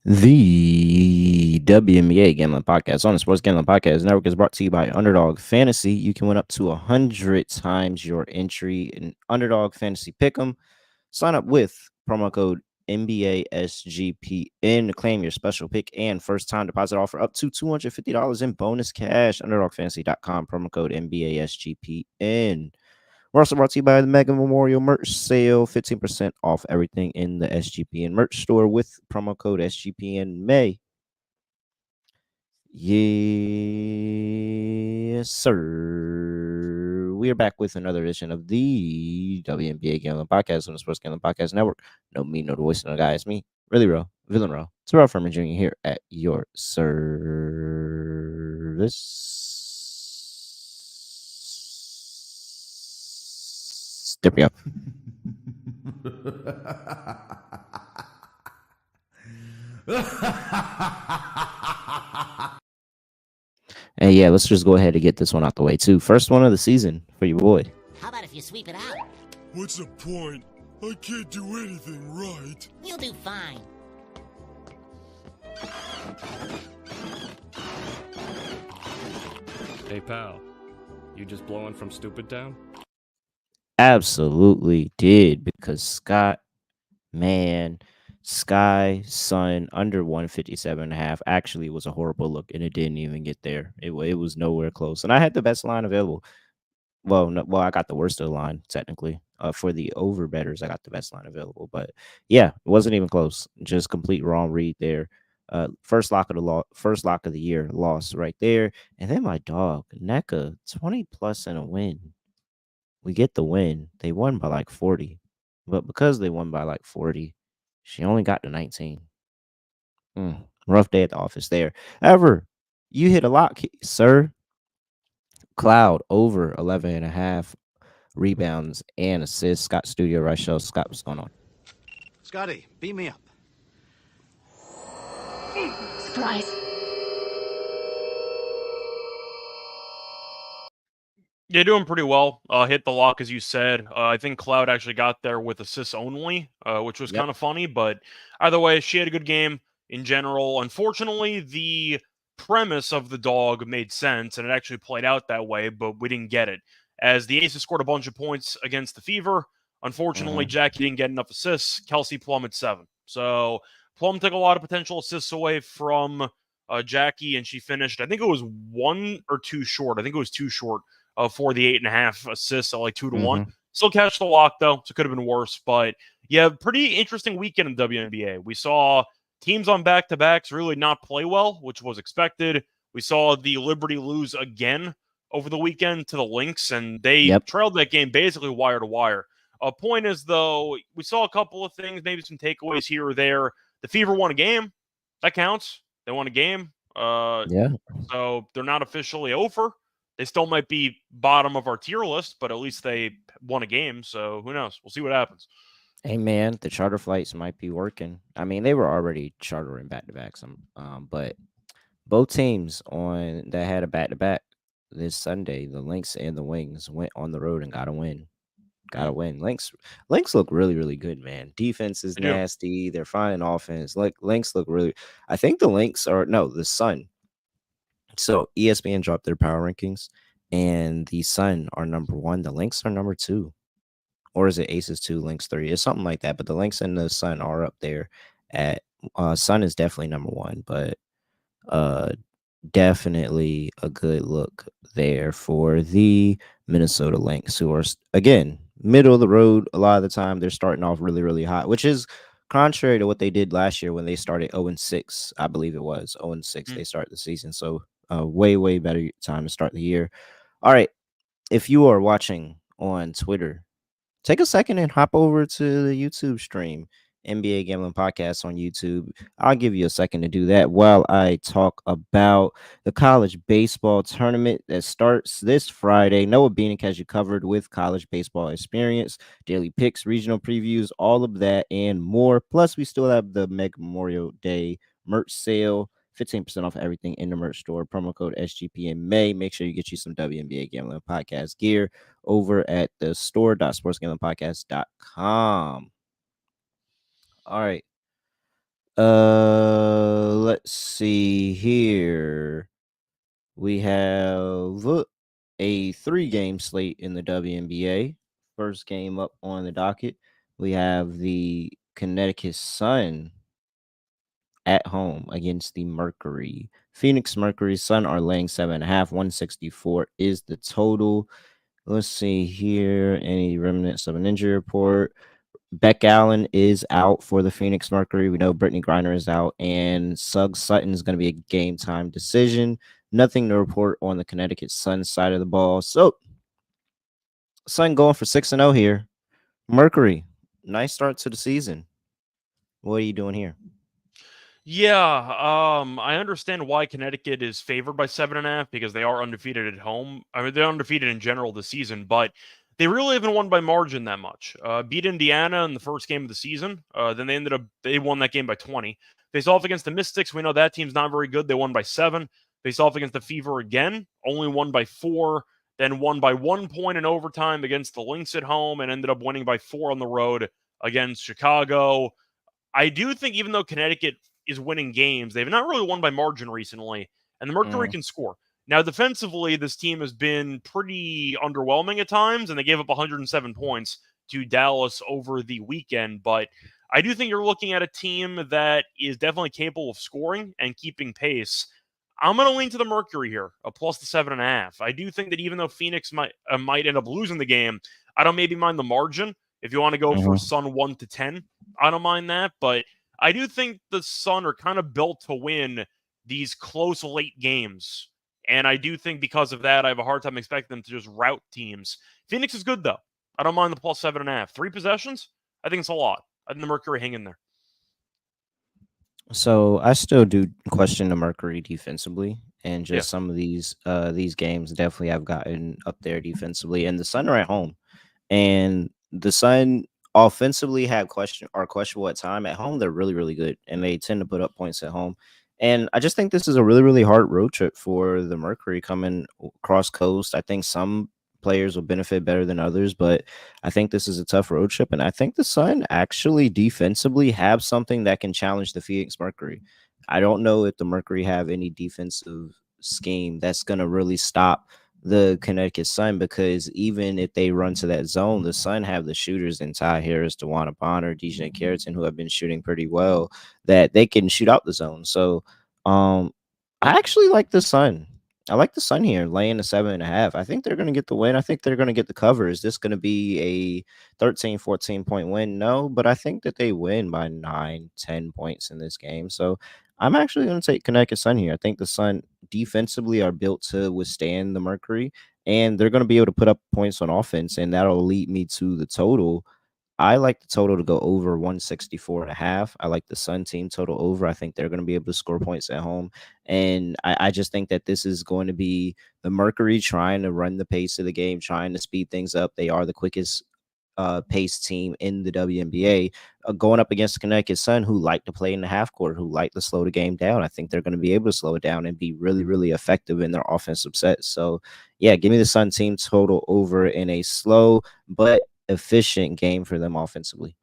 The WNBA Gambling Podcast on the Sports Gambling Podcast Network is brought to you by Underdog Fantasy. You can win up to 100 times your entry in Underdog Fantasy Pick'em. Sign up with promo code NBA SGPN to claim your special pick and first time deposit offer up to $250 in bonus cash. UnderdogFantasy.com, promo code NBA SGPN. We're also brought to you by the Mega Memorial Merch Sale. 15% off everything in the SGPN merch store with promo code SGPN May. Yes, sir. We are back with another edition of the WNBA Gambling Podcast on the Sports Gambling Podcast Network. No me, no the voice, no the guy. It's me, really real, villain real. Terrell Furman Jr. here at your service. There we go. And yeah, let's just go ahead and get this one out the way too. First one of the season for your boy. How about if you sweep it out? What's the point? I can't do anything right. You'll do fine. Hey pal, you just blowing from Stupid Town? Absolutely did, because Sky Sun under 157.5 actually was a horrible look, and it didn't even get there. It was nowhere close, and I had the best line available. Well, no, I got the worst of the line technically. For the over bettors, I got the best line available, but yeah, it wasn't even close. Just complete wrong read there. First lock of the year loss right there, and then my dog NECA 20 plus and a win. We get the win. They won by like 40, but because they won by like 40, she only got to 19. Rough day at the office there. However, you hit a lot, sir. Cloud over 11.5 rebounds and assists. Scott Studio, Reichel. Scott, what's going on? Scotty, beat me up. Surprise. Yeah, doing pretty well. Hit the lock, as you said. I think Cloud actually got there with assists only, which was kind of funny. But either way, she had a good game in general. Unfortunately, the premise of the dog made sense, and it actually played out that way, but we didn't get it. As the Aces scored a bunch of points against the Fever, unfortunately, Jackie didn't get enough assists. Kelsey Plum at 7. So Plum took a lot of potential assists away from Jackie, and she finished, I think it was 1 or 2 short. I think it was 2 short for the 8.5 assists at like 2 to 1. Still catch the lock, though, so it could have been worse. But yeah, pretty interesting weekend in WNBA. We saw teams on back-to-backs really not play well, which was expected. We saw the Liberty lose again over the weekend to the Lynx, and they trailed that game basically wire to wire. Point is, though, we saw a couple of things, maybe some takeaways here or there. The Fever won a game. That counts. They won a game. So they're not officially over. They still might be bottom of our tier list, but at least they won a game. So who knows? We'll see what happens. Hey, man, the charter flights might be working. I mean, they were already chartering back-to-backs, but both teams that had a back-to-back this Sunday, the Lynx and the Wings, went on the road and got a win. Lynx look really, really good, man. Defense is nasty. They're fine offense. Like, Lynx look really. I think the Sun. So ESPN dropped their power rankings, and the Sun are number 1. The Lynx are number 2, or is it Aces 2, Lynx 3? It's something like that. But the Lynx and the Sun are up there. At Sun is definitely number 1, but definitely a good look there for the Minnesota Lynx, who are again middle of the road a lot of the time. They're starting off really, really hot, which is contrary to what they did last year when they started 0-6. I believe it was 0-6. They started the season, so way better time to start the year. All right, if you are watching on Twitter, take a second and hop over to the YouTube stream, NBA Gambling Podcast on YouTube. I'll give you a second to do that while I talk about the college baseball tournament that starts this Friday. Noah Beanick has you covered with college baseball experience, daily picks, regional previews, all of that and more. Plus, we still have the Mega Memorial Day merch sale. 15% off everything in the merch store. Promo code SGPN May. Make sure you get you some WNBA Gambling Podcast gear over at the store.sportsgamblingpodcast.com. All right. Let's see here. We have a 3-game slate in the WNBA. First game up on the docket, we have the Connecticut Sun at home against the Mercury. Phoenix Mercury Sun are laying 7.5. 164 is the total. Let's see here. Any remnants of an injury report? Beck Allen is out for the Phoenix Mercury. We know Brittany Griner is out, and Suggs Sutton is going to be a game time decision. Nothing to report on the Connecticut Sun side of the ball. So, Sun going for 6-0 here. Mercury, nice start to the season. What are you doing here? Yeah, I understand why Connecticut is favored by 7.5 because they are undefeated at home. I mean, they're undefeated in general this season, but they really haven't won by margin that much. Beat Indiana in the first game of the season. Then they won that game by 20. Faced off against the Mystics. We know that team's not very good. They won by 7. Faced off against the Fever again, only won by 4. Then won by 1 point in overtime against the Lynx at home, and ended up winning by 4 on the road against Chicago. I do think even though Connecticut is winning games, they've not really won by margin recently, and the Mercury can score. Now, defensively, this team has been pretty underwhelming at times, and they gave up 107 points to Dallas over the weekend. But I do think you're looking at a team that is definitely capable of scoring and keeping pace. I'm going to lean to the Mercury here, a plus the 7.5. I do think that even though Phoenix might end up losing the game, I don't maybe mind the margin. If you want to go for Sun 1-10, I don't mind that. But I do think the Sun are kind of built to win these close late games. And I do think because of that, I have a hard time expecting them to just rout teams. Phoenix is good, though. I don't mind the plus 7.5. 3 possessions? I think it's a lot. I think the Mercury hang in there. So I still do question the Mercury defensively, and just some of these games definitely have gotten up there defensively. And the Sun are at home, and the Sun offensively are questionable at time. At home, they're really, really good, and they tend to put up points at home. And I just think this is a really, really hard road trip for the Mercury coming across coast. I think some players will benefit better than others, but I think this is a tough road trip. And I think the Sun actually defensively have something that can challenge the Phoenix Mercury. I don't know if the Mercury have any defensive scheme that's going to really stop the Connecticut Sun, because even if they run to that zone, the Sun have the shooters in Ty Harris, DeWanna Bonner, DJ Carrington, who have been shooting pretty well, that they can shoot out the zone. So I actually like the Sun. I like the Sun here, laying the 7.5. I think they're going to get the win. I think they're going to get the cover. Is this going to be a 13, 14 point win? No, but I think that they win by 9, 10 points in this game. So I'm actually going to take Connecticut Sun here. I think the Sun defensively are built to withstand the Mercury, and they're going to be able to put up points on offense, and that'll lead me to the total. I like the total to go over 164.5. I like the Sun team total over. I think they're going to be able to score points at home. And I just think that this is going to be the Mercury trying to run the pace of the game, trying to speed things up. They are the quickest pace team in the WNBA, going up against the Connecticut Sun, who like to play in the half court, who like to slow the game down. I think they're going to be able to slow it down and be really, really effective in their offensive sets. So, yeah, give me the Sun team total over in a slow but efficient game for them offensively.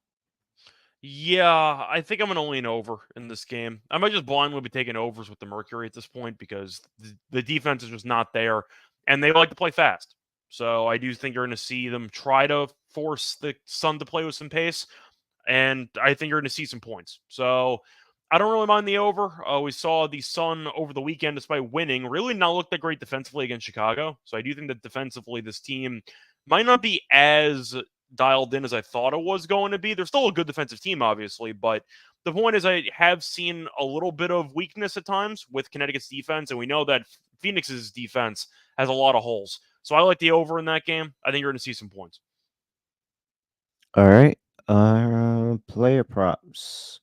Yeah, I think I'm going to lean over in this game. I might just blindly be taking overs with the Mercury at this point because the defense is just not there, and they like to play fast. So I do think you're going to see them try to force the Sun to play with some pace, and I think you're going to see some points. So I don't really mind the over. We saw the Sun over the weekend, despite winning, really not look that great defensively against Chicago. So I do think that defensively, this team might not be as dialed in as I thought it was going to be. They're still a good defensive team, obviously, but the point is I have seen a little bit of weakness at times with Connecticut's defense, and we know that Phoenix's defense has a lot of holes. So I like the over in that game. I think you're going to see some points. All right. Player props.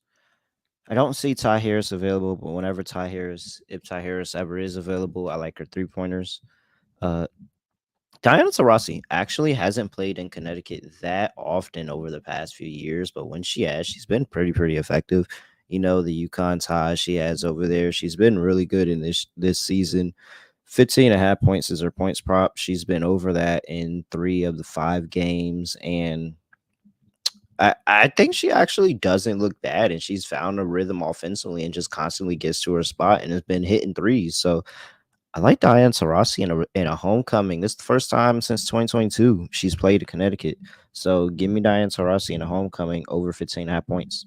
I don't see Ty Harris available, but whenever if Ty Harris ever is available, I like her 3-pointers. Diana Taurasi actually hasn't played in Connecticut that often over the past few years, but when she has, she's been pretty effective. You know, the UConn ties she has over there, she's been really good in this season. 15.5 points is her points prop. She's been over that in 3 of the 5 games, and I think she actually doesn't look bad, and she's found a rhythm offensively and just constantly gets to her spot and has been hitting threes. So I like Diane Taurasi in a homecoming. This is the first time since 2022 she's played at Connecticut. So give me Diane Taurasi in a homecoming over 15.5 points.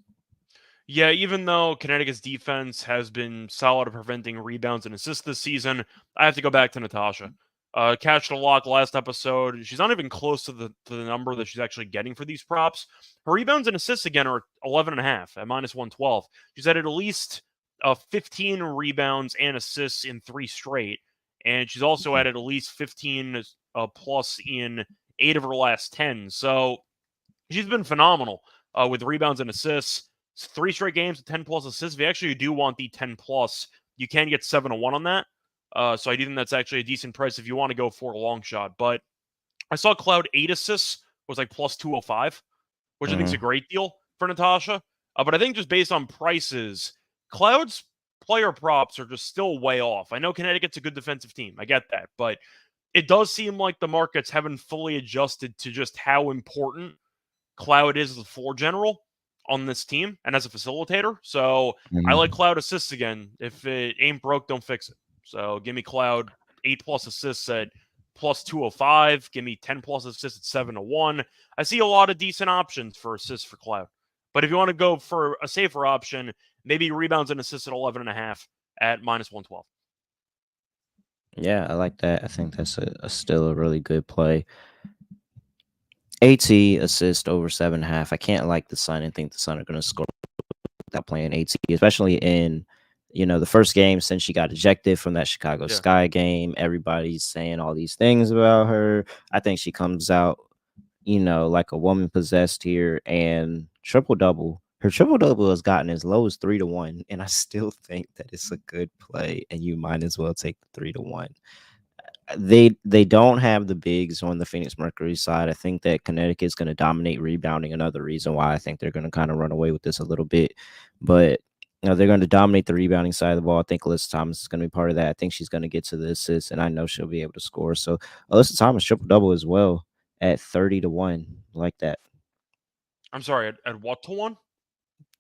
Yeah, even though Connecticut's defense has been solid at preventing rebounds and assists this season, I have to go back to Natasha. Catch the lock last episode. She's not even close to the number that she's actually getting for these props. Her rebounds and assists again are 11.5 at minus 112. She's had at least 15 rebounds and assists in 3 straight, and she's also had at least 15 plus in 8 of her last 10. So she's been phenomenal with rebounds and assists. 3 straight games with 10 plus assists. If you actually do want the 10 plus, you can get 7-1 on that. So I do think that's actually a decent price if you want to go for a long shot. But I saw Cloud 8 assists was like plus 205, which I think is a great deal for Natasha. But I think just based on prices, Cloud's player props are just still way off. I know Connecticut's a good defensive team. I get that. But it does seem like the markets haven't fully adjusted to just how important Cloud is as a floor general on this team and as a facilitator. So I like Cloud assists again. If it ain't broke, don't fix it. So give me Cloud 8 plus assists at plus 205. Give me 10 plus assists at 7-1. I see a lot of decent options for assists for Cloud. But if you want to go for a safer option, maybe rebounds and assists at 11.5 at minus 112. Yeah, I like that. I think that's still a really good play. AT assist over 7.5. I can't like the Sun and think the Sun are going to score without playing AT, especially in the first game since she got ejected from that Chicago Sky game. Everybody's saying all these things about her. I think she comes out, like a woman possessed here and triple double. Her triple double has gotten as low as 3-1, and I still think that it's a good play, and you might as well take the 3-1. They don't have the bigs on the Phoenix Mercury side. I think that Connecticut's going to dominate rebounding. Another reason why I think they're going to kind of run away with this a little bit, but they're going to dominate the rebounding side of the ball. I think Alyssa Thomas is going to be part of that. I think she's going to get to the assists, and I know she'll be able to score. So Alyssa Thomas triple double as well at 30-1, like that. I'm sorry, at what to 1?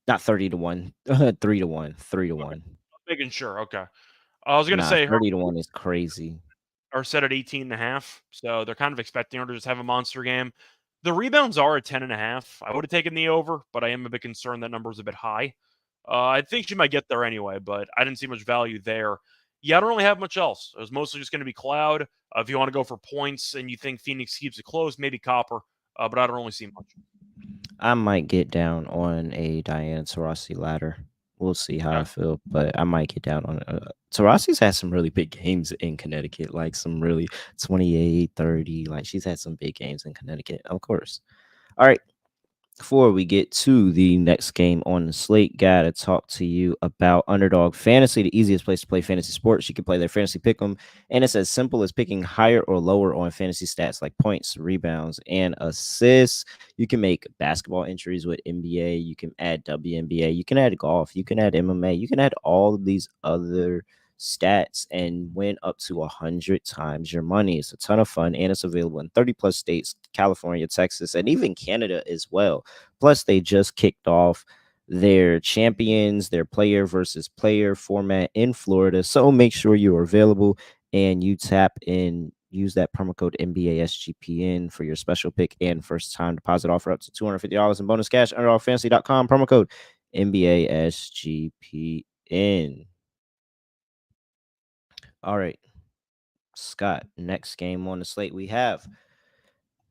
Not 30-1, 3-1, 3-1. Okay. Making sure. Okay. I was gonna say 30-1 is crazy. Are set at 18.5, so they're kind of expecting her to just have a monster game. The rebounds are at 10.5. I would have taken the over, but I am a bit concerned that number is a bit high. I think she might get there anyway, but I didn't see much value there. Yeah, I don't really have much else. It was mostly just going to be Cloud. If you want to go for points and you think Phoenix keeps it close, maybe Copper, but I don't really see much. I might get down on a Diana Taurasi ladder. We'll see how I feel, but I might get down on it. Taurasi's had some really big games in Connecticut, like some really 28, 30. Like she's had some big games in Connecticut, of course. All right. Before we get to the next game on the slate, gotta talk to you about Underdog Fantasy, the easiest place to play fantasy sports. You can play their fantasy pick'em, and it's as simple as picking higher or lower on fantasy stats like points, rebounds, and assists. You can make basketball entries with NBA. You can add WNBA. You can add golf. You can add MMA. You can add all of these other stats and win up to 100 times your money. It's a ton of fun, and it's available in 30 plus states, California, Texas, and even Canada as well. Plus, they just kicked off their champions, their player versus player format in Florida. So make sure you are available and you tap in. Use that promo code NBA SGPN for your special pick and first time deposit offer up to $250 in bonus cash. UnderdogFantasy.com, promo code NBA SGPN. All right, Scott, next game on the slate, we have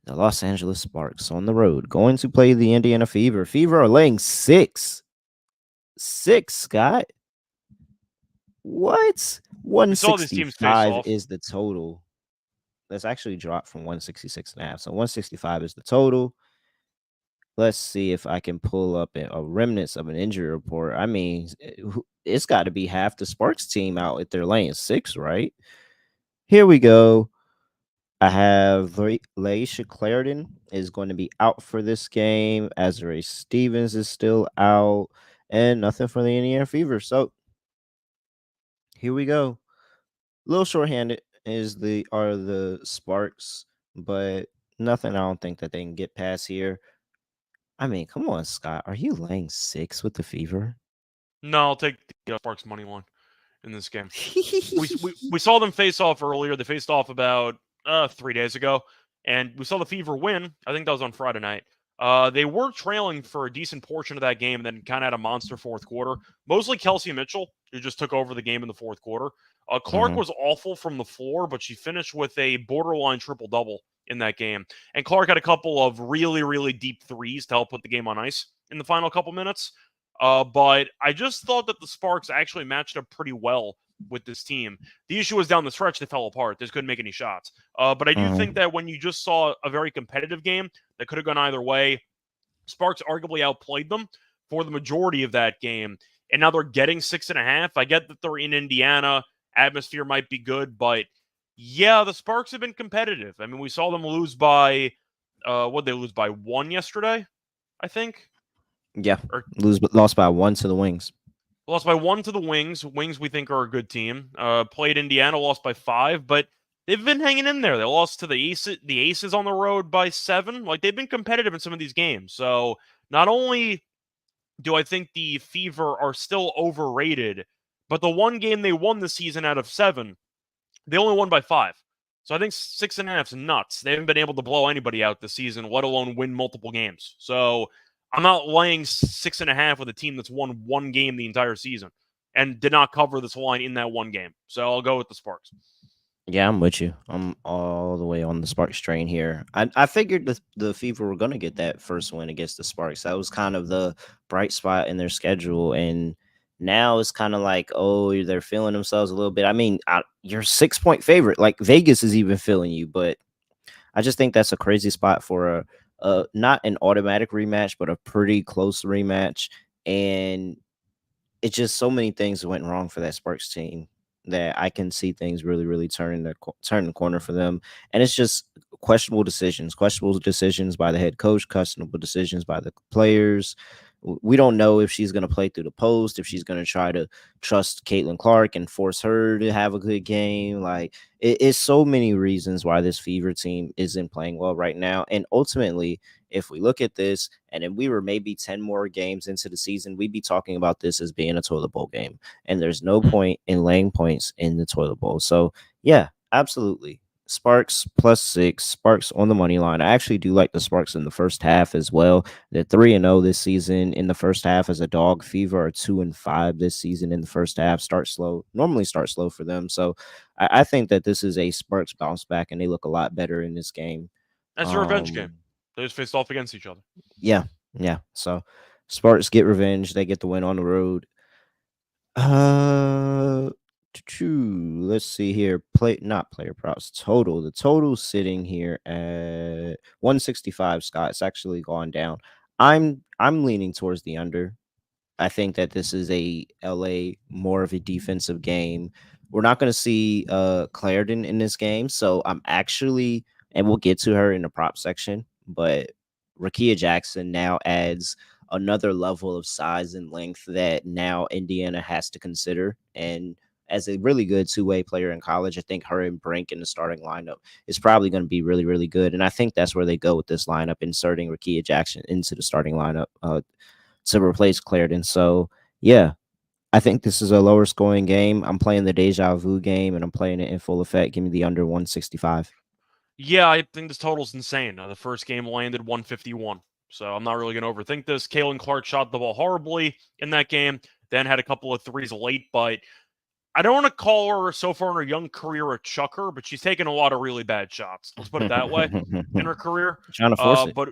the Los Angeles Sparks on the road going to play the Indiana Fever. Fever are laying 6. 6, Scott. What? 165 is the total. That's actually dropped from 166.5. So 165 is the total. Let's see if I can pull up a remnants of an injury report. I mean, it's got to be half the Sparks team out if they're laying 6, right? Here we go. I have Laisha Clarendon is going to be out for this game. Azure Stevens is still out, and nothing for the Indiana Fever. So here we go. A little shorthanded are the Sparks, but nothing I don't think that they can get past here. I mean, come on, Scott. Are you laying 6 with the Fever? No, I'll take the Sparks money line in this game. We saw them face off earlier. They faced off about 3 days ago, and we saw the Fever win. I think that was on Friday night. They were trailing for a decent portion of that game, and then kind of had a monster fourth quarter. Mostly Kelsey Mitchell, who just took over the game in the fourth quarter. Clark Mhm. was awful from the floor, but she finished with a borderline triple double in that game. And Clark had a couple of really, really deep threes to help put the game on ice in the final couple minutes. But I just thought that the Sparks actually matched up pretty well with this team. The issue was down the stretch, they fell apart. They just couldn't make any shots. But I do think Mhm. that when you just saw a very competitive game that could have gone either way, Sparks arguably outplayed them for the majority of that game. And now they're getting 6.5. I get that they're in Indiana. Atmosphere might be good, but yeah, the Sparks have been competitive. I mean, we saw them lose by what they lose by 1 yesterday, I think. Yeah. Or Lost by 1 to the Wings. lost by 1 to the Wings. Wings, we think, are a good team. Played Indiana, lost by 5, but they've been hanging in there. They lost to the Aces on the road by 7. Like, they've been competitive in some of these games. So not only do I think the Fever are still overrated, but the one game they won this season out of 7, they only won by 5. So I think 6.5 is nuts. They haven't been able to blow anybody out this season, let alone win multiple games. So I'm not laying 6.5 with a team that's won one game the entire season and did not cover this line in that one game. So I'll go with the Sparks. Yeah, I'm with you. I'm all the way on the Sparks train here. I figured the Fever were gonna get that first win against the Sparks. That was kind of the bright spot in their schedule, and now it's kind of like, oh, they're feeling themselves a little bit. I mean, you're 6 point favorite. Like Vegas is even feeling you, but I just think that's a crazy spot for a not an automatic rematch, but a pretty close rematch. And it's just so many things went wrong for that Sparks team that I can see things really, really turn the corner for them. And it's just questionable decisions by the head coach, questionable decisions by the players. We don't know if she's going to play through the post, if she's going to try to trust Caitlin Clark and force her to have a good game. Like it's so many reasons why this Fever team isn't playing well right now. And ultimately, if we look at this and then we were maybe 10 more games into the season, we'd be talking about this as being a toilet bowl game. And there's no point in laying points in the toilet bowl. So, yeah, absolutely. Sparks +6, Sparks on the money line. I actually do like the Sparks in the first half as well. They're 3-0 this season in the first half as a dog. Fever are 2-5 this season in the first half. Normally start slow for them. So I think that this is a Sparks bounce back and they look a lot better in this game. That's a revenge game. They just faced off against each other. Yeah, yeah. So Sparks get revenge. They get the win on the road. Uh, let's see here. Not player props. Total. The total sitting here at 165. Scott, it's actually gone down. I'm leaning towards the under. I think that this is a LA more of a defensive game. We're not going to see Clarendon in this game, so I'm actually, and we'll get to her in the prop section, but Rakia Jackson now adds another level of size and length that now Indiana has to consider. And as a really good two-way player in college, I think her and Brink in the starting lineup is probably going to be really, really good. And I think that's where they go with this lineup, inserting Rakia Jackson into the starting lineup to replace Clarendon. So, yeah, I think this is a lower scoring game. I'm playing the deja vu game, and I'm playing it in full effect. Give me the under 165. Yeah, I think this total's insane. The first game landed 151. So I'm not really going to overthink this. Caitlin Clark shot the ball horribly in that game, then had a couple of threes late, but I don't want to call her so far in her young career a chucker, but she's taken a lot of really bad shots. Let's put it that way in her career. Trying to force it. But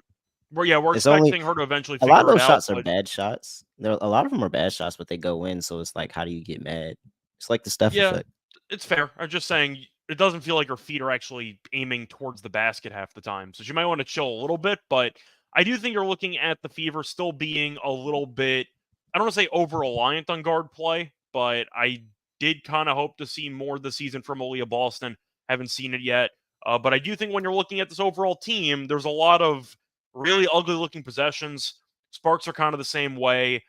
we're It's only expecting her to eventually a lot of figure it those out. shots are But bad shots. A lot of them are bad shots, but they go in. So it's like, how do you get mad? It's like the Steph yeah, effect. it's fair. I'm just saying it doesn't feel like her feet are actually aiming towards the basket half the time. So she might want to chill a little bit, but I do think you're looking at the Fever still being a little bit, I don't want to say over reliant on guard play, but I did kind of hope to see more this season from Aaliyah Boston. Haven't seen it yet. But I do think when you're looking at this overall team, there's a lot of really ugly looking possessions. Sparks are kind of the same way.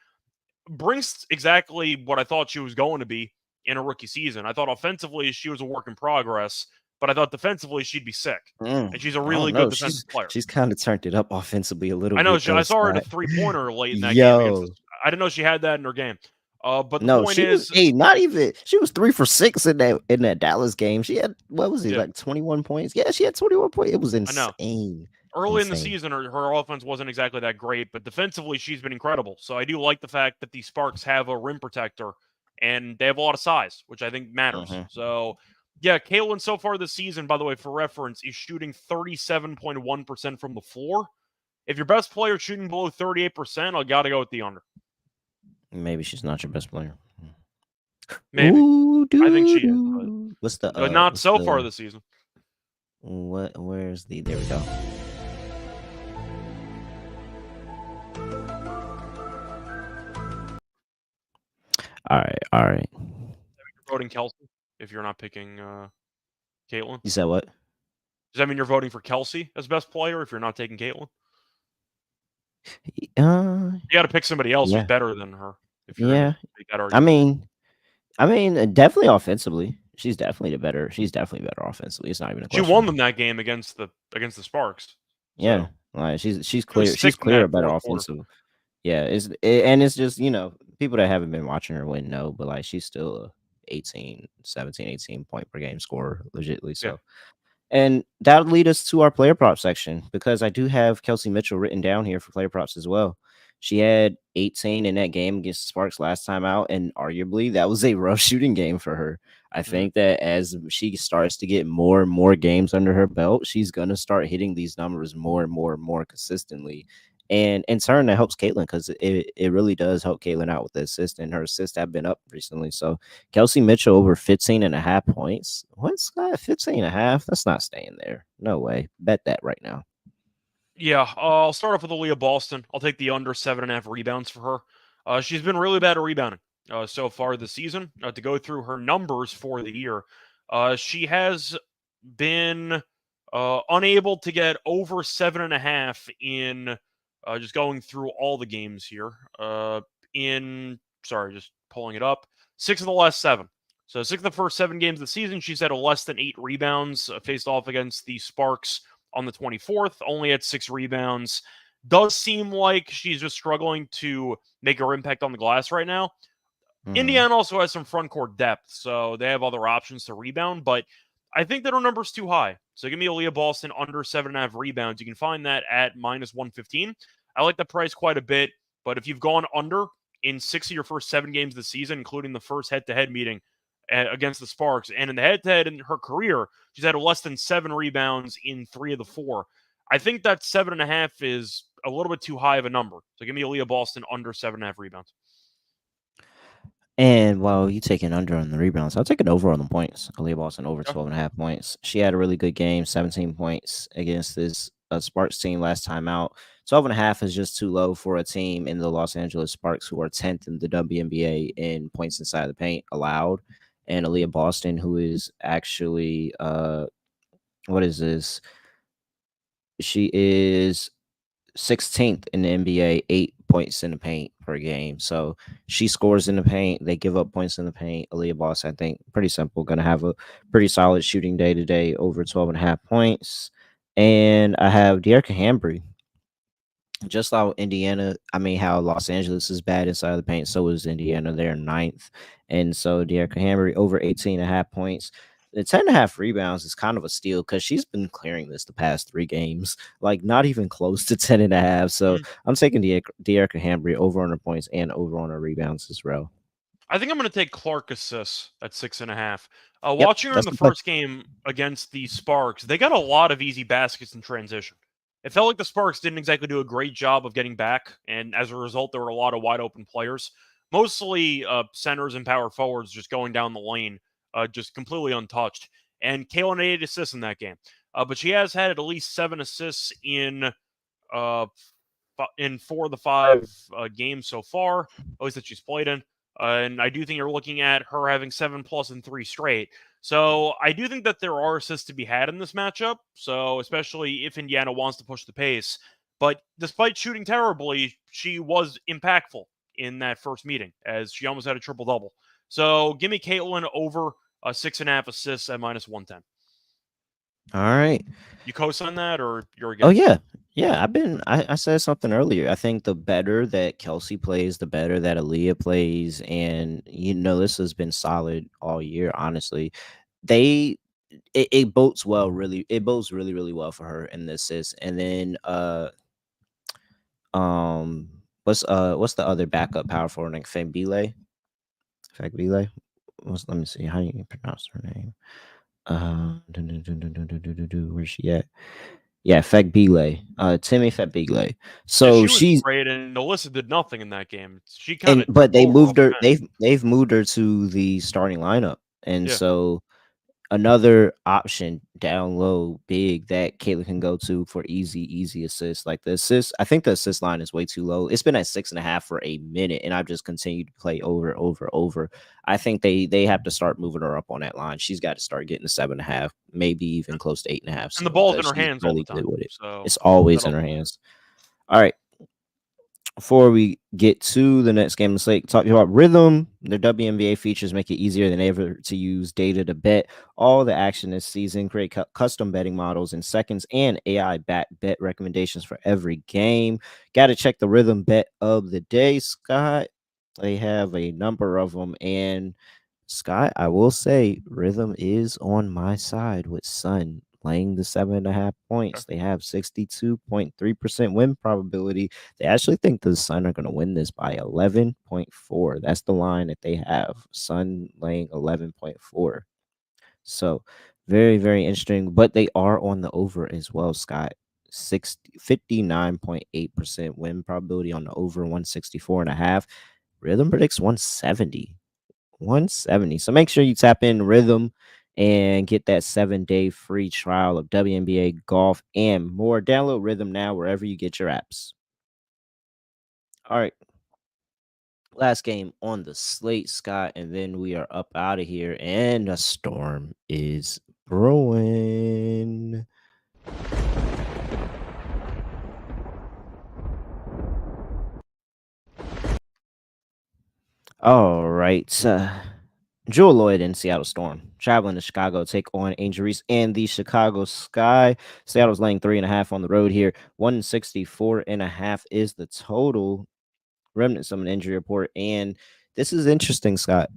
Brings exactly what I thought she was going to be in a rookie season. I thought offensively she was a work in progress, but I thought defensively she'd be sick. And she's a I really don't good know. defensive player. She's kind of turned it up offensively a little I know. bit though, I saw her at a Scott. 3-pointer late in that game against. Yo, I didn't know she had that in her game. But the no, point she was is, not even. She was 3 for 6 in that Dallas game. She had what was it yeah, like 21 points? Yeah, she had 21 points. It was I know. insane. Early in the Insane. season, her offense wasn't exactly that great, but defensively, she's been incredible. So I do like the fact that the Sparks have a rim protector, and they have a lot of size, which I think matters. Mhm. So, yeah, Caitlin so far this season, by the way, for reference, is shooting 37.1% from the floor. If your best player is shooting below 38%, I got to go with the under. Maybe she's not your best player. Maybe. Ooh, I think she is, doo-doo. but not What's so far the this season. where's the there we go. All right. You're voting Kelsey if you're not picking Caitlin. You said what? Does that mean you're voting for Kelsey as best player if you're not taking Caitlin? Uh, You got to pick somebody else who's yeah, better than her if you're yeah. going to make that I argument. mean, definitely offensively. She's definitely better offensively. It's not even a She question. won them that game against the Sparks. Yeah, So. like she's She was clear. She's sick in that a better fourth quarter. offensive. Yeah, and it's just people that haven't been watching her wouldn't know, but like she's still a 18 point per game scorer, legitly. Yeah. So, and that would lead us to our player prop section because I do have Kelsey Mitchell written down here for player props as well. She had 18 in that game against the Sparks last time out, and arguably that was a rough shooting game for her. I think that as she starts to get more and more games under her belt, she's gonna start hitting these numbers more and more consistently. And in turn, that helps Caitlin because it really does help Caitlin out with the assist, and her assists have been up recently. So Kelsey Mitchell over 15.5 points. What's that? 15.5? That's not staying there. No way. Bet that right now. Yeah, I'll start off with Aaliyah Boston. I'll take the under 7.5 rebounds for her. She's been really bad at rebounding so far this season. To go through her numbers for the year, she has been unable to get over 7.5 in just going through all the games here. Just pulling it up. 6 of the last 7. So 6 of the first 7 games of the season, she's had a less than 8 rebounds faced off against the Sparks on the 24th, only had 6 rebounds. Does seem like she's just struggling to make her impact on the glass right now. Indiana also has some front court depth, so they have other options to rebound, but I think that her number's too high. So give me Aaliyah Boston under 7.5 rebounds. You can find that at minus 115. I like the price quite a bit, but if you've gone under in 6 of your first 7 games of the season, including the first head-to-head meeting against the Sparks, and in the head-to-head in her career, she's had less than 7 rebounds in 3 of the 4. I think that 7.5 is a little bit too high of a number. So give me Aaliyah Boston under 7.5 rebounds. And while you taking under on the rebounds, I'll take it over on the points. Aaliyah Boston over 12.5 points. She had a really good game, 17 points against this Sparks team last time out. 12.5 is just too low for a team in the Los Angeles Sparks who are 10th in the WNBA in points inside the paint allowed. And Aaliyah Boston, who is actually what is this? She is 16th in the NBA, 8 points in the paint per game. So she scores in the paint. They give up points in the paint. Aaliyah Boston, I think, pretty simple. Going to have a pretty solid shooting day today, over 12.5 points. And I have De'Arca Hambry. Just how how Los Angeles is bad inside the paint, so is Indiana. They're 9th. And so De'Arca Hambry over 18.5 points. The 10.5 rebounds is kind of a steal because she's been clearing this the past 3 games, like not even close to 10.5. So I'm taking De'Arca Hambry over on her points and over on her rebounds as well. I think I'm going to take Clark assists at 6.5. Yep, Watching her in that's the the play. first game against the Sparks, they got a lot of easy baskets in transition. It felt like the Sparks didn't exactly do a great job of getting back, and as a result, there were a lot of wide open players, mostly centers and power forwards just going down the lane, just completely untouched. And Kaylin had 8 assists in that game, but she has had at least 7 assists in 4 of the 5 games so far, at least that she's played in. And I do think you're looking at her having 7+ in 3 straight. So I do think that there are assists to be had in this matchup. So especially if Indiana wants to push the pace. But despite shooting terribly, she was impactful in that first meeting as she almost had a triple-double. So give me Caitlin over 6.5 assists at minus 110. All right. You co-sign that, or you're Oh against yeah. it? Yeah, I said something earlier. I think the better that Kelsey plays, the better that Aaliyah plays, and this has been solid all year, honestly. They it bodes well, really. It bodes really, really well for her in the assist. And then um what's the other backup power forward, like Fembile? Fagbile? Let me see how you pronounce her name. Where's she at? Yeah, Fagbile. Timmy Fagbile. Yeah, So she was she's great, and Alyssa did nothing in that game. She kind and of took but they over off moved the her. bench. They've moved her to the starting lineup, and Yeah. so another option down low, big that Caitlin can go to for easy assists. Like the assist, I think the assist line is way too low. It's been at 6.5 for a minute, and I've just continued to play over. I think they have to start moving her up on that line. She's got to start getting to 7.5, maybe even close to 8.5 And the soon, ball's in because her she's hands all the really time, good with it. so It's always that in her also helps. hands. All right, before we get to the next game of the slate, talking about rhythm, their WNBA features make it easier than ever to use data to bet all the action this season, create custom betting models in seconds, and AI bet recommendations for every game. Got to check the rhythm bet of the day, Scott. They have a number of them, and Scott, I will say, rhythm is on my side with Sun laying the 7.5 points. They have 62.3% win probability. They actually think the Sun are going to win this by 11.4. That's the line that they have. Sun laying 11.4. So very, very interesting. But they are on the over as well, Scott. 59.8% win probability on the over, 164.5. Rhythm predicts 170. 170. So make sure you tap in Rhythm and get that 7-day free trial of WNBA golf and more. Download Rhythm now wherever you get your apps. All right. Last game on the slate, Scott, and then we are up out of here. And a storm is brewing. All right. Jewel Lloyd and Seattle Storm traveling to Chicago take on Angel Reese and the Chicago Sky. Seattle's laying 3.5 on the road here. 164.5 is the total. Remnants of an injury report. And this is interesting, Scott.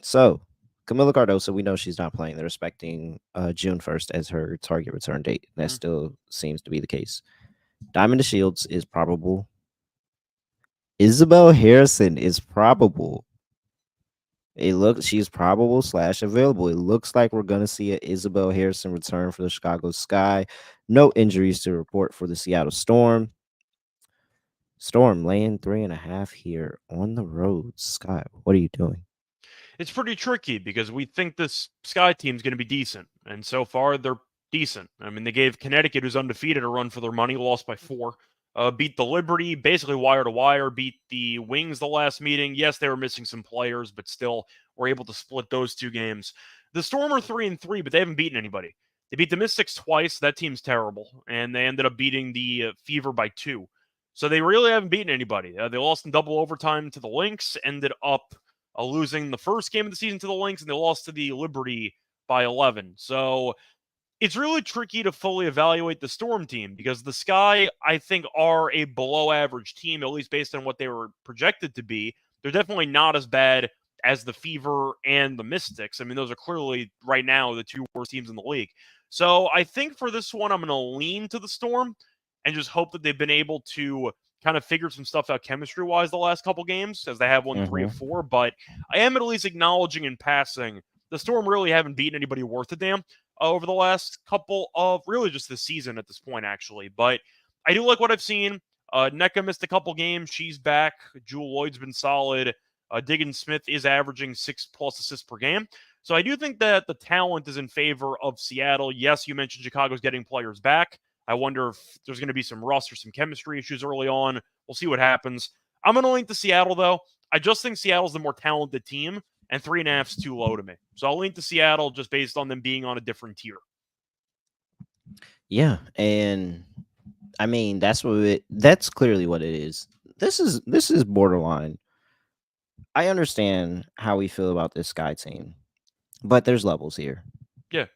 So Camila Cardoso, we know she's not playing. They're expecting June 1st as her target return date. That still seems to be the case. Diamond Shields is probable. Isabel Harrison is probable. She's probable / available. It looks like we're gonna see a Isabel Harrison return for the Chicago Sky. No injuries to report for the Seattle Storm. Storm laying 3.5 here on the road. Scott, what are you doing? It's pretty tricky because we think this Sky team's going to be decent, and so far they're decent. I mean, they gave Connecticut, who's undefeated, a run for their money, lost by 4. Beat the Liberty, basically wire to wire. Beat the Wings the last meeting. Yes, they were missing some players, but still were able to split those 2 games. The Storm are 3-3, but they haven't beaten anybody. They beat the Mystics twice. That team's terrible, and they ended up beating the Fever by 2. So they really haven't beaten anybody. They lost in double overtime to the Lynx. Ended up losing the first game of the season to the Lynx, and they lost to the Liberty by 11. So it's really tricky to fully evaluate the Storm team because the Sky, I think, are a below average team, at least based on what they were projected to be. They're definitely not as bad as the Fever and the Mystics. I mean, those are clearly right now the 2 worst teams in the league. So I think for this one, I'm going to lean to the Storm and just hope that they've been able to kind of figure some stuff out chemistry wise the last couple games, as they have won 3 of 4. But I am at least acknowledging in passing the Storm really haven't beaten anybody worth a damn over the last couple of really just this season at this point, actually. But I do like what I've seen. NECA missed a couple games. She's back. Jewel Lloyd's been solid. Diggins Smith is averaging 6+ assists per game. So I do think that the talent is in favor of Seattle. Yes, you mentioned Chicago's getting players back. I wonder if there's going to be some rust or some chemistry issues early on. We'll see what happens. I'm going to lean to Seattle, though. I just think Seattle's the more talented team, and 3.5 is too low to me. So I'll lean to Seattle just based on them being on a different tier. Yeah, and I mean that's clearly what it is. This is borderline. I understand how we feel about this Sky team, but there's levels here. Yeah.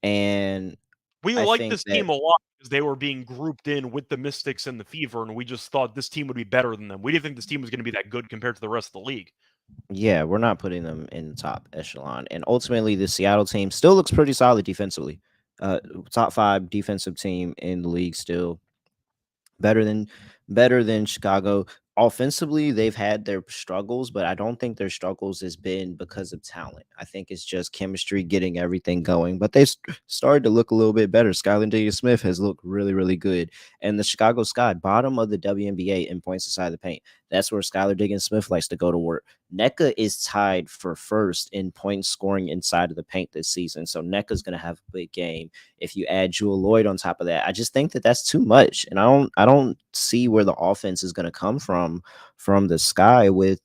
And We I like think this that team a lot because they were being grouped in with the Mystics and the Fever, and we just thought this team would be better than them. We didn't think this team was going to be that good compared to the rest of the league. yeah, we're not putting them in the top echelon. And ultimately, the Seattle team still looks pretty solid defensively. Top 5 defensive team in the league still. better than better than Chicago. Offensively, they've had their struggles, but I don't think their struggles has been because of talent. I think it's just chemistry, getting everything going. But they started to look a little bit better. Skylar Smith has looked really, really good. And the Chicago Sky, bottom of the WNBA in points inside the paint. That's where Skylar Smith likes to go to work. NECA is tied for first in points scoring inside of the paint this season. So NECA's going to have a big game. If you add Jewel Lloyd on top of that, I just think that that's too much, and I don't see where the offense is going to come from the Sky. With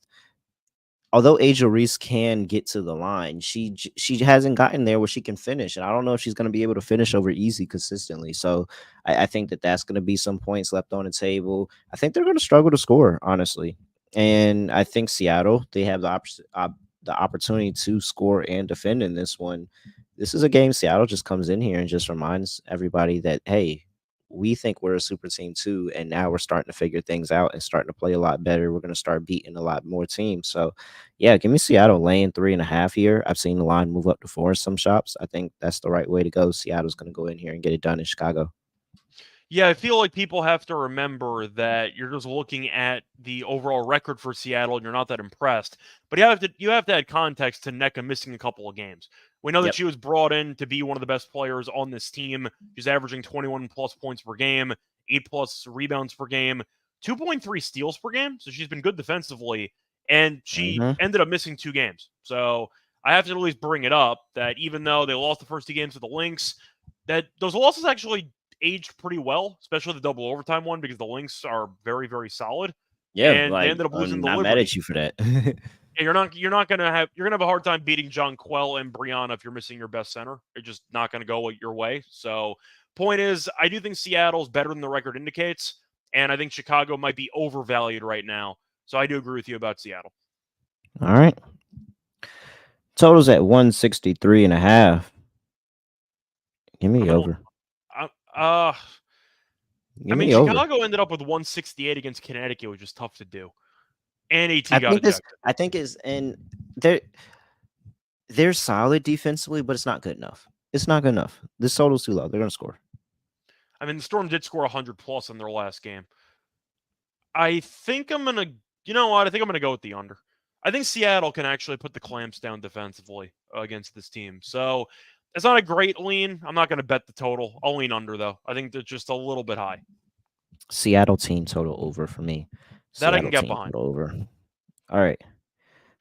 although Aja Reese can get to the line, she hasn't gotten there where she can finish, and I don't know if she's going to be able to finish over easy consistently. So I think that that's going to be some points left on the table. I think they're going to struggle to score, honestly, and I think Seattle, they have the opportunity to score and defend in this one. This is a game Seattle just comes in here and just reminds everybody that, hey, we think we're a super team too, and now we're starting to figure things out and starting to play a lot better. We're going to start beating a lot more teams. So, yeah, give me Seattle laying 3.5 here. I've seen the line move up to 4 in some shops. I think that's the right way to go. Seattle's going to go in here and get it done in Chicago. Yeah, I feel like people have to remember that you're just looking at the overall record for Seattle and you're not that impressed. But you have to add context to NECA missing a couple of games. We know that Yep. she was brought in to be one of the best players on this team. She's averaging 21 plus points per game, 8 plus rebounds per game, 2.3 steals per game. So she's been good defensively. And she Mm-hmm. ended up missing 2 games. So I have to at least bring it up that even though they lost the first 2 games to the Lynx, that those losses actually aged pretty well, especially the double overtime one, because the Lynx are very, very solid. Yeah, And they like ended up losing I'm the not mad Liberty. at you for that. And you're gonna have a hard time beating John Quell and Brianna if you're missing your best center. It's just not gonna go your way. So point is, I do think Seattle's better than the record indicates, and I think Chicago might be overvalued right now. So I do agree with you about Seattle. All right. Totals at 163.5. Give me over. I Give mean, me over. Chicago ended up with 168 against Connecticut, which is tough to do. And AT I got think this. ejected. I think is and they're solid defensively, but it's not good enough. It's not good enough. This total's too low. They're gonna score. I mean, the Storm did score 100 plus in their last game. I think I'm gonna, you know what? I think I'm gonna go with the under. I think Seattle can actually put the clamps down defensively against this team. So it's not a great lean. I'm not gonna bet the total. I'll lean under though. I think they're just a little bit high. Seattle team total over for me. That I can Seattle get team behind. total over. All right.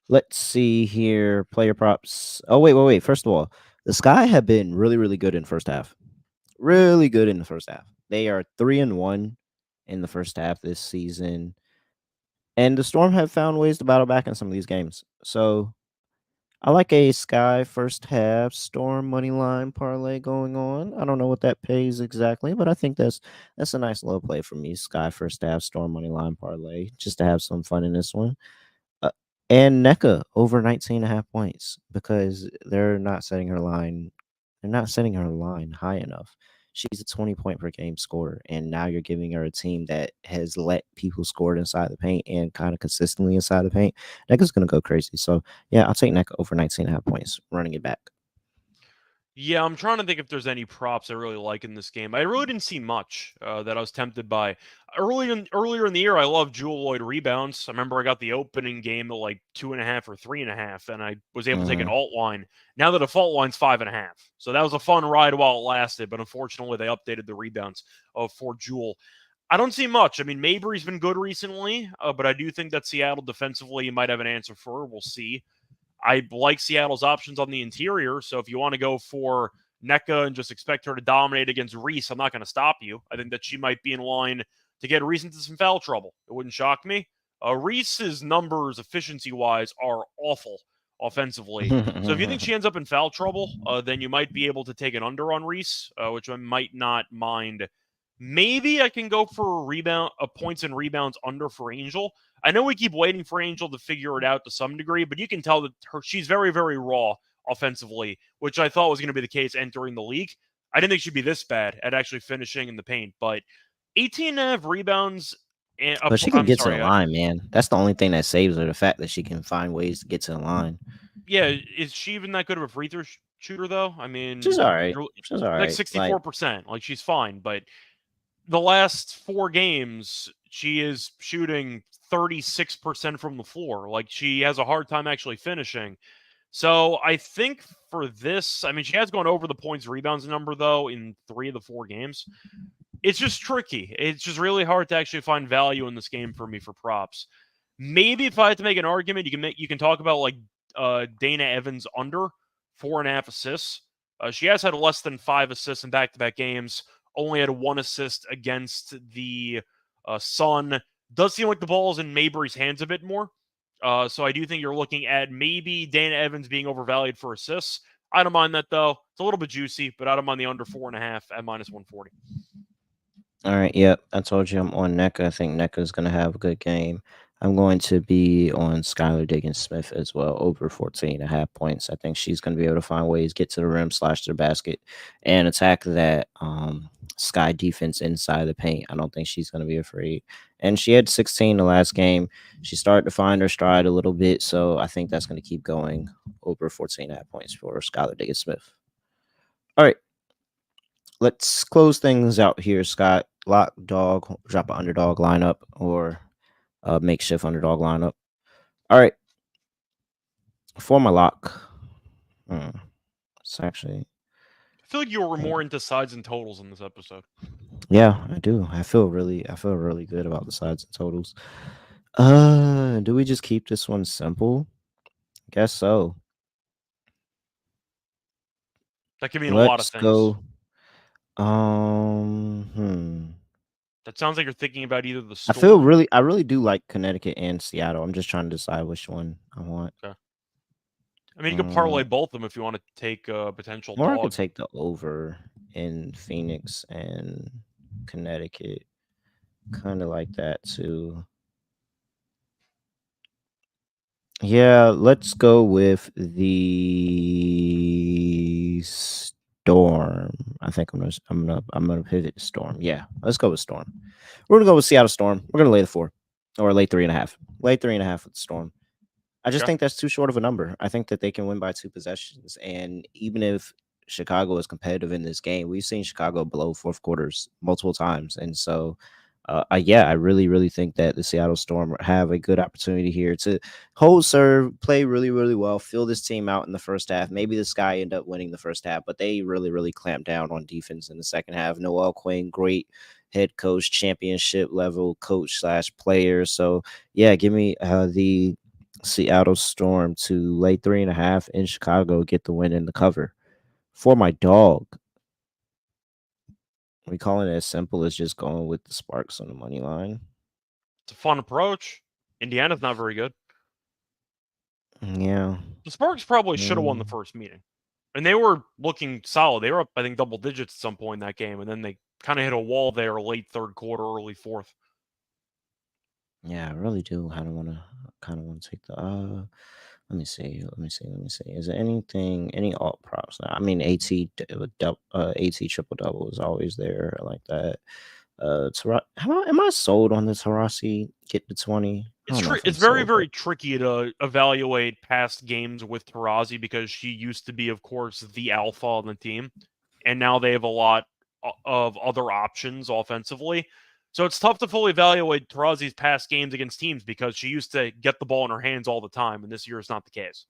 Let's see here. Player props. Oh, wait. First of all, the Sky have been really, really good in first half. Really good in the first half. They are 3-1 in the first half this season. And the Storm have found ways to battle back in some of these games. So I like a Sky first half Storm money line parlay going on. I don't know what that pays exactly, but I think that's a nice little play for me. Sky first half Storm money line parlay, just to have some fun in this one. And NECA over 19.5 points because they're not setting her line. They're not setting her line high enough. She's a 20 point per game scorer, and now you're giving her a team that has let people score inside the paint and kind of consistently inside the paint. NECA's going to go crazy. So, yeah, I'll take NECA over 19.5 points, running it back. Yeah, I'm trying to think if there's any props I really like in this game. I really didn't see much that I was tempted by. Earlier in the year, I loved Jewel Lloyd rebounds. I remember I got the opening game at like 2.5 or 3.5, and I was able to take an alt line. Now the default line's 5.5. So that was a fun ride while it lasted, but unfortunately they updated the rebounds for Jewel. I don't see much. I mean, Mabry's been good recently, but I do think that Seattle defensively might have an answer for her. We'll see. I like Seattle's options on the interior. So if you want to go for NECA and just expect her to dominate against Reese, I'm not going to stop you. I think that she might be in line to get Reese into some foul trouble. It wouldn't shock me. Reese's numbers, efficiency-wise, are awful offensively. So if you think she ends up in foul trouble, then you might be able to take an under on Reese, which I might not mind. Maybe I can go for points and rebounds under for Angel. I know we keep waiting for Angel to figure it out to some degree, but you can tell that she's very, very raw offensively, which I thought was going to be the case entering the league. I didn't think she'd be this bad at actually finishing in the paint, but 18.5 rebounds. And But she can I'm get to the sorry. line, man. That's the only thing that saves her. The fact that she can find ways to get to the line. Yeah, is she even that good of a free throw shooter though? I She's mean, all right. you're She's all like right. Like 64%. Like she's fine, but the last 4 games she is shooting 36% from the floor. Like she has a hard time actually finishing. So I think for this, I mean, she has gone over the points rebounds number though in 3 of the 4 games. It's just tricky. It's just really hard to actually find value in this game for me for props. Maybe if I had to make an argument, you can talk about like Dana Evans under 4.5 assists. She has had less than 5 assists in back-to-back games. Only had 1 assist against the Sun. Does seem like the ball is in Mabry's hands a bit more. So I do think you're looking at maybe Dana Evans being overvalued for assists. I don't mind that though. It's a little bit juicy, but I don't mind the under 4.5 at -140. all right, yep. I told you I'm on NECA. I think NECA is going to have a good game. I'm going to be on Skylar Diggins-Smith as well, over 14.5 points. I think she's going to be able to find ways, get to the rim, slash to the basket, and attack that Sky defense inside the paint. I don't think she's going to be afraid. And she had 16 the last game. She started to find her stride a little bit, so I think that's going to keep going, over 14.5 points for Skylar Diggins-Smith. All right. Let's close things out here, Scott. Lock, dog, drop an underdog lineup, or makeshift underdog lineup. All right. For my lock, it's actually, I feel like you were more into sides and totals in this episode. yeah, I do. I feel really good about the sides and totals. Do we just keep this one simple? Guess so. That could mean a lot of Let's things. go. That sounds like you're thinking about either the Storm. I really do like Connecticut and Seattle. I'm just trying to decide which one I want. Okay. I mean, you can parlay both of them if you want to take a potential Or I dog. could take the over in Phoenix and Connecticut. Kind of like that too. Yeah, let's go with the Storm. I think I'm gonna pivot to Storm. Yeah, let's go with Storm. We're gonna go with Seattle Storm. We're gonna lay the 4 or lay 3.5. Lay 3.5 with the Storm. I just think that's too short of a number. I think that they can win by 2 possessions, and even if Chicago is competitive in this game, we've seen Chicago blow fourth quarters multiple times, and so. Yeah, I really think that the Seattle Storm have a good opportunity here to hold serve, play really well, fill this team out in the first half. Maybe the Sky end up winning the first half, but they really clamp down on defense in the second half. Noel Quinn, great head coach, championship level coach / player. So yeah, give me the Seattle Storm to lay 3.5 in Chicago, get the win in the cover. For my dog, we calling it as simple as just going with the Sparks on the money line. It's a fun approach. Indiana's not very good. Yeah. The Sparks probably should have won the first meeting. And they were looking solid. They were up, I think, double digits at some point in that game. And then they kind of hit a wall there late third quarter, early fourth. Yeah, I really do. I don't want to take the let me see. Is there any alt props? I mean, AT triple double is always there. I like that. Am I sold on this Tarasi get to 20? It's very tricky to evaluate past games with Taurasi because she used to be, of course, the alpha on the team, and now they have a lot of other options offensively. So it's tough to fully evaluate Taurasi's past games against teams because she used to get the ball in her hands all the time, and this year is not the case.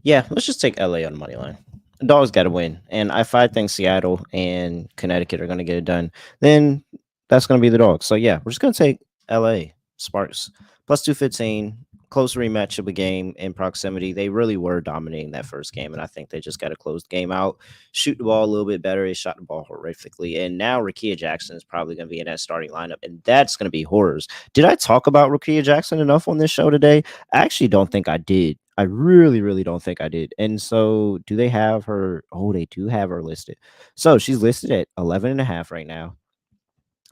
Yeah, let's just take LA on the money line. The Dogs got to win, and if I think Seattle and Connecticut are going to get it done, then that's going to be the Dogs. So yeah, we're just going to take LA Sparks plus 215. Close rematch of a game in proximity. They really were dominating that first game, and I think they just got to close the game out, shoot the ball a little bit better. They shot the ball horrifically, and now Rickea Jackson is probably going to be in that starting lineup, and that's going to be horrors. Did I talk about Rickea Jackson enough on this show today? I actually don't think I did. I really don't think I did. And so do they have her? Oh, they do have her listed. So she's listed at 11.5 right now.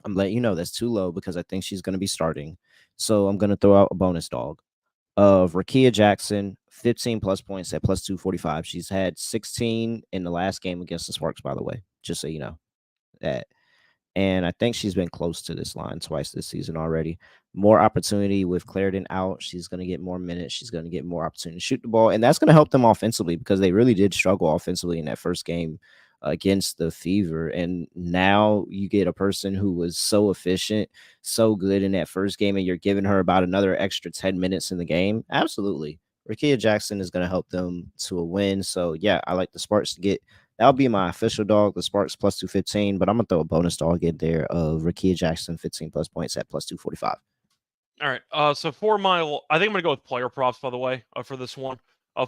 I'm letting you know that's too low because I think she's going to be starting. So I'm going to throw out a bonus dog of Rickea Jackson, 15 plus points at plus 245. She's had 16 in the last game against the Sparks, by the way. just so you know that. And I think she's been close to this line twice this season already. More opportunity with Clarendon out. She's going to get more minutes. She's going to get more opportunity to shoot the ball. And that's going to help them offensively because they really did struggle offensively in that first game against the Fever. And now you get a person who was so efficient, so good in that first game, and you're giving her about another extra 10 minutes in the game. Absolutely. Rakia Jackson is going to help them to a win. So, yeah, I like the Sparks to get. That'll be my official dog, the Sparks plus 215, but I'm going to throw a bonus dog in there of Rakia Jackson 15 plus points at plus 245. All right. So for my, I think I'm going to go with player props, by the way, for this one.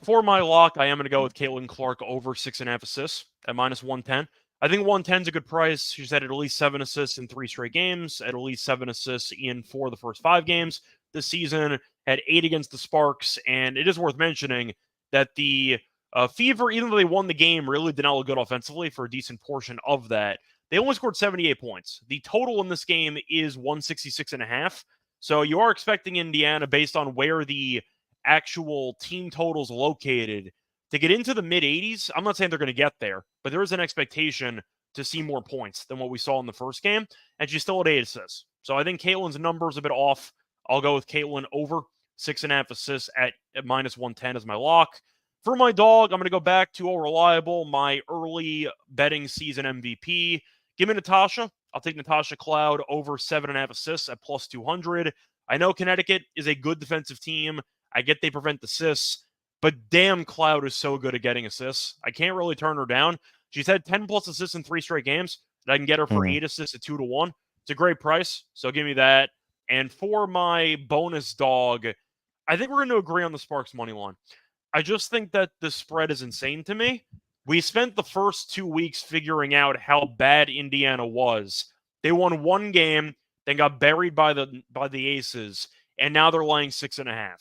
For my lock, I am going to go with Caitlin Clark over 6.5 assists at minus 110. I think 110 is a good price. She's had at least 7 assists in 3 straight games, at least 7 assists in 4 of the first 5 games this season, had 8 against the Sparks. And it is worth mentioning that the Fever, even though they won the game, really did not look good offensively for a decent portion of that. They only scored 78 points. The total in this game is 166.5. So you are expecting Indiana, based on where the actual team totals located, to get into the mid 80s. I'm not saying they're going to get there, but there is an expectation to see more points than what we saw in the first game. And she's still at 8 assists. So I think Caitlin's number's a bit off. I'll go with Caitlin over 6.5 assists at minus 110 as my lock. For my dog, I'm going to go back to a reliable, my early betting season MVP. Give me Natasha. I'll take Natasha Cloud over 7.5 assists at plus 200. I know Connecticut is a good defensive team. I get they prevent assists, but damn, Cloud is so good at getting assists. I can't really turn her down. She's had 10 plus assists in 3 straight games. I can get her for 8 assists at 2-1. It's a great price, so give me that. And for my bonus dog, I think we're going to agree on the Sparks money line. I just think that the spread is insane to me. We spent the first 2 weeks figuring out how bad Indiana was. They won 1 game, then got buried by the Aces, and now they're laying 6.5.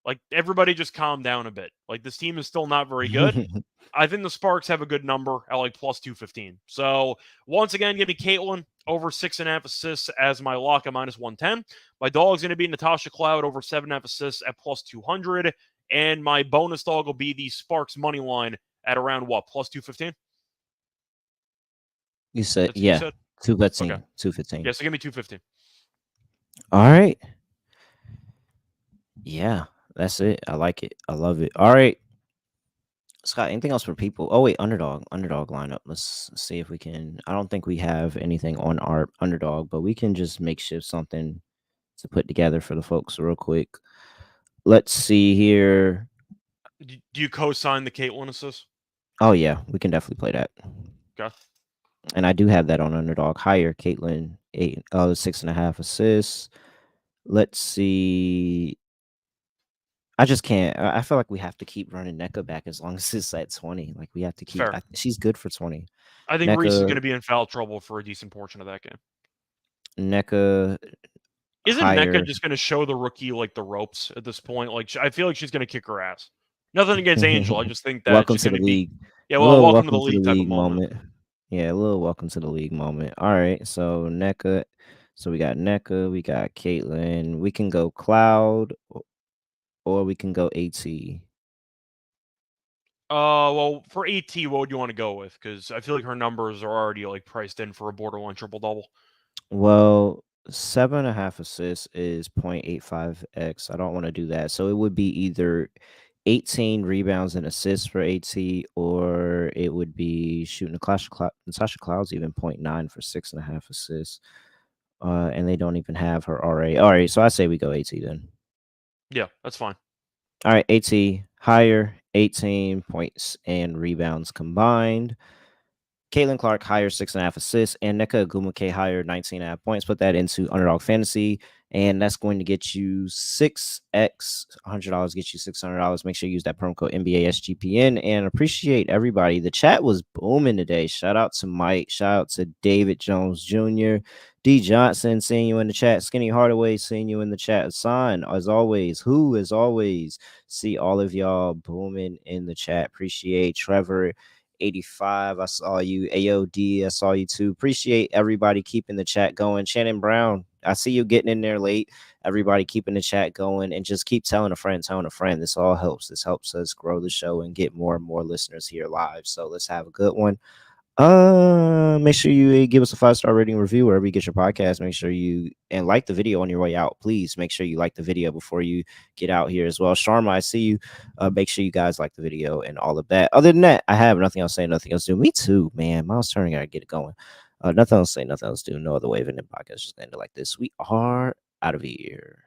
Like, everybody just calm down a bit. Like, this team is still not very good. I think the Sparks have a good number at like plus 215. So once again, give me Caitlin over 6.5 assists as my lock at minus 110. My dog's going to be Natasha Cloud over 7.5 assists at plus 200. And my bonus dog will be the Sparks money line at around what, plus 215? You said, yeah, 215. Okay. 215. Yeah, so give me 215. All right. Yeah, that's it. I like it. I love it. All right. Scott, anything else for people? Oh, wait, underdog lineup. Let's see if we can. I don't think we have anything on our underdog, but we can just makeshift something to put together for the folks real quick. Let's see here. Do you co-sign the Caitlin assist? Oh, yeah, we can definitely play that. Okay. And I do have that on underdog higher. Caitlin, 6.5 assists. Let's see. I just can't. I feel like we have to keep running NECA back as long as it's at 20. Like, we have to keep. She's good for 20. I think Reese is going to be in foul trouble for a decent portion of that game. NECA. Isn't NECA just going to show the rookie like the ropes at this point? Like, I feel like she's going to kick her ass. Nothing against Angel. I just think that welcome she's to going the to league. be. Yeah, well, welcome to the league type of moment. Yeah, a little welcome to the league moment. All right, so NECA. So we got NECA, we got Caitlin. We can go Cloud, or we can go AT. Well, for AT, what would you want to go with? Because I feel like her numbers are already like priced in for a borderline triple double. Well, 7.5 assists is 0.85x. I don't want to do that. So it would be either 18 rebounds and assists for AT, or it would be shooting Natasha Cloud's even 0.9 for 6.5 assists. And they don't even have her RA. All right, so I say we go AT then. Yeah, that's fine. All right, AT higher, 18 points and rebounds combined. Caitlin Clark higher, 6.5 assists, and NECA Agumake higher, 19.5 points. Put that into Underdog Fantasy, and that's going to get you 6x. $100 gets you $600. Make sure you use that promo code NBA SGPN, and appreciate everybody. The chat was booming today. Shout out to Mike. Shout out to David Jones Jr., D Johnson, seeing you in the chat. Skinny Hardaway, seeing you in the chat. Hassan, as always. Who, as always, see all of y'all booming in the chat. Appreciate Trevor. 85, I saw you. AOD, I saw you too. Appreciate everybody keeping the chat going. Shannon Brown, I see you getting in there late. Everybody keeping the chat going, and just keep telling a friend. This all helps. This helps us grow the show and get more and more listeners here live. So let's have a good one. Make sure you give us a 5-star rating review wherever you get your podcast. Make sure you and like the video on your way out. Please make sure you like the video before you get out here as well. Sharma, I see you. Make sure you guys like the video and all of that. Other than that, I have nothing else to say, nothing else to do. Me too, man. Miles Turner gotta get it going. Nothing else to say, nothing else to do. No other way of ending the podcast. Just end it like this. We are out of here.